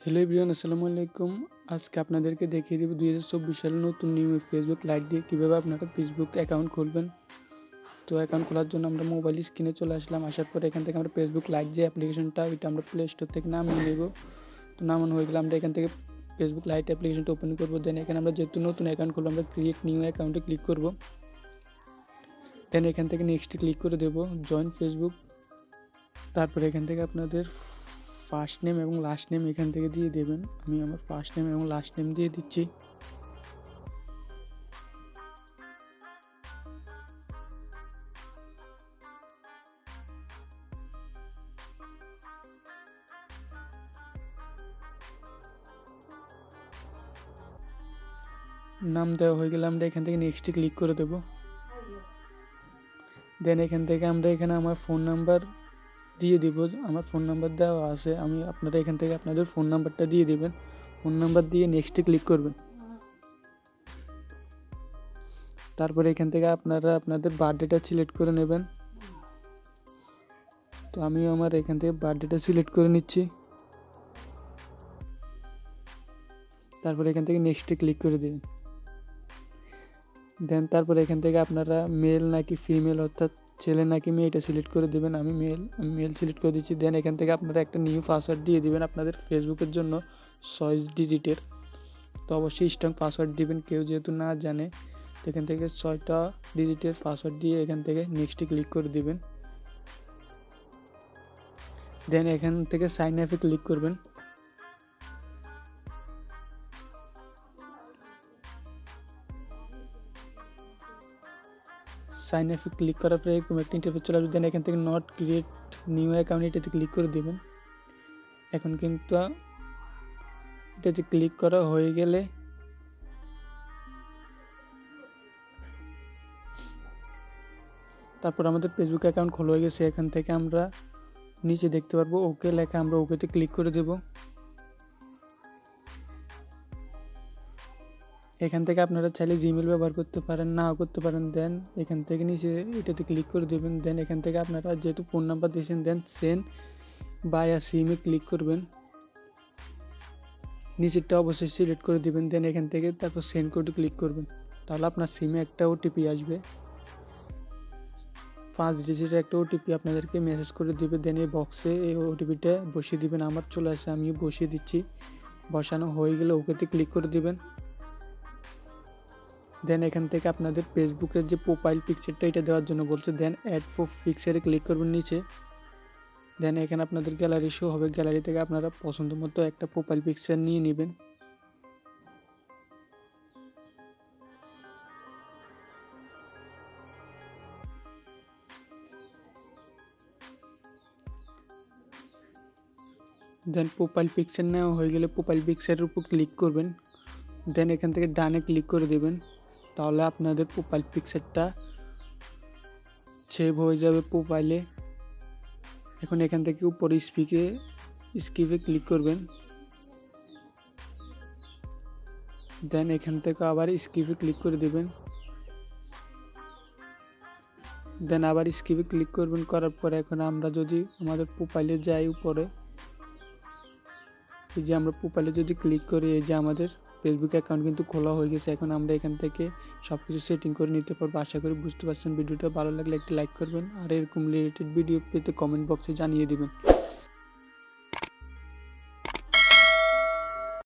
Hello everyone, আসসালামু আলাইকুম। আজকে আপনাদেরকে দেখিয়ে দেব 2024 সালের নতুন নিউ ফেসবুক লাইট দিয়ে কীভাবে আপনারা ফেসবুক অ্যাকাউন্ট খুলবেন। তো অ্যাকাউন্ট খোলার জন্য আমরা মোবাইল স্ক্রিনে চলে আসলাম। আসার পরে এখান থেকে আমরা ফেসবুক লাইট যে অ্যাপ্লিকেশনটা ওইটা আমরা প্লে স্টোর থেকে নামিয়ে নেব। তো নামানো হয়ে গেলে আমরা এখান থেকে ফেসবুক লাইট অ্যাপ্লিকেশনটা ওপেন করবো। দেন এখানে আমরা যেহেতু নতুন অ্যাকাউন্ট খুলবো আমরা ক্রিয়েট নিউ অ্যাকাউন্টে ক্লিক করব। দেন এখান থেকে নেক্সটে ক্লিক করে দেবো জয়েন ফেসবুক। তারপরে এখান থেকে আপনাদের ফার্স্ট নেম এবং লাস্ট নেম এখান থেকে দিয়ে দেবেন। আমি আমার ফার্স্ট নেম এবং লাস্ট নেম দিয়ে দিচ্ছি। নাম দেওয়া হয়ে গেলে আমরা এখান থেকে নেক্সটে ক্লিক করে দেব। দেন এখান থেকে আমরা এখানে আমার ফোন নাম্বার দিয়ে দিব। আমার ফোন নাম্বার দেওয়া আছে, আপনারা এখান থেকে আপনাদের ফোন নাম্বারটা দিয়ে দিবেন। ফোন নাম্বার দিয়ে নেক্সটে ক্লিক করবেন। তারপরে এখান থেকে আপনারা আপনাদের বার্থডেটা সিলেক্ট করে নেবেন। তো আমি আমার এখান থেকে বার্থডেটা সিলেক্ট করে নিচ্ছি। তারপরে এখান থেকে নেক্সটে ক্লিক করে দিন। দেন তারপরে এখান থেকে আপনারা মেল নাকি ফিমেল অর্থাৎ ছেলে নাকি মেয়ে এটা সিলেক্ট করে দেবেন। আমি মেল সিলেক্ট করে দিচ্ছি। দেন এখান থেকে আপনারা একটা নিউ পাসওয়ার্ড দিয়ে দিবেন আপনাদের ফেসবুকের জন্য 6 ডিজিটের। তো অবশ্যই স্ট্রং পাসওয়ার্ড দিবেন, কেউ যেহেতু না জানে। এখান থেকে 6টা ডিজিটের পাসওয়ার্ড দিয়ে এখান থেকে নেক্সটে ক্লিক করে দিবেন। দেন এখান থেকে সাইন আপে ক্লিক করবেন। সাইন আপে ক্লিক করার পরে এরকম একটা ইন্টারফেস চলে আসবে। দেন এখান থেকে নট ক্রিয়েট নিউ অ্যাকাউন্ট এটাতে ক্লিক করে দেবেন। এখন কিন্তু এটাতে ক্লিক করা হয়ে গেলে তারপর আমাদের ফেসবুক অ্যাকাউন্ট খোলা হয়ে গেছে। এখান থেকে আমরা নিচে দেখতে পারবো ওকে লেখা, আমরা ওকেতে ক্লিক করে দেব। এখান থেকে আপনারা চাইলে জিমেল ব্যবহার করতে পারেন, নাও করতে পারেন। দেন এখান থেকে নিচে এটাতে ক্লিক করে দেবেন। দেন এখান থেকে আপনারা যেহেতু ফোন নাম্বার দিয়েছেন দেন সেন্ড বায়া সিমে ক্লিক করবেন। নিচেরটা অবশ্যই সিলেক্ট করে দেবেন। দেন এখান থেকে তারপর সেন্ড কোডে ক্লিক করবেন। তাহলে আপনার সিমে একটা ওটিপি আসবে, 5 ডিজিটের একটা ওটিপি আপনাদেরকে মেসেজ করে দেবে। দেন এই বক্সে এই ওটিপিটা বসিয়ে দিবেন। আমার চলে আসে, আমিও বসিয়ে দিচ্ছি। বসানো হয়ে গেলে ওকেতে ক্লিক করে দিবেন। দেন এখান থেকে আপনাদের ফেসবুকের যে প্রোফাইল পিকচারটা এটা দেওয়ার জন্য বলছে। দেন অ্যাড ফর পিকচারে ক্লিক করবেন নিচে। দেন এখানে আপনাদের গ্যালারি শো হবে, গ্যালারি থেকে আপনারা পছন্দ মতো একটা প্রোফাইল পিকচার নিয়ে নেবেন। দেন প্রোফাইল পিকচার নেওয়া হয়ে গেলে প্রোফাইল পিকচারের উপর ক্লিক করবেন। দেন এখান থেকে ডানে ক্লিক করে দেবেন। তাহলে আপনাদের প্রোফাইল পিকচারটা সেভ হয়ে যাবে প্রোফাইলে। এখন এখান থেকে উপরে স্কিপে ক্লিক করবেন। দেন এখান থেকে আবার স্কিপে ক্লিক করে দেবেন। দেন আবার স্কিপে ক্লিক করবেন। করার পরে এখন আমরা যদি আমাদের প্রোফাইলে যাই উপরে, এই যে আমরা প্রোফাইলে যদি ক্লিক করি, এই যে আমাদের ফেসবুক অ্যাকাউন্ট কিন্তু খোলা হয়ে গেছে। এখন আমরা এখান থেকে সব কিছু সেটিং করে নিতে পারবো। আশা করি বুঝতে পারছেন। ভিডিওটা ভালো লাগলে একটি লাইক করবেন, আর এরকম রিলেটেড ভিডিও পেতে কমেন্ট বক্সে জানিয়ে দিবেন।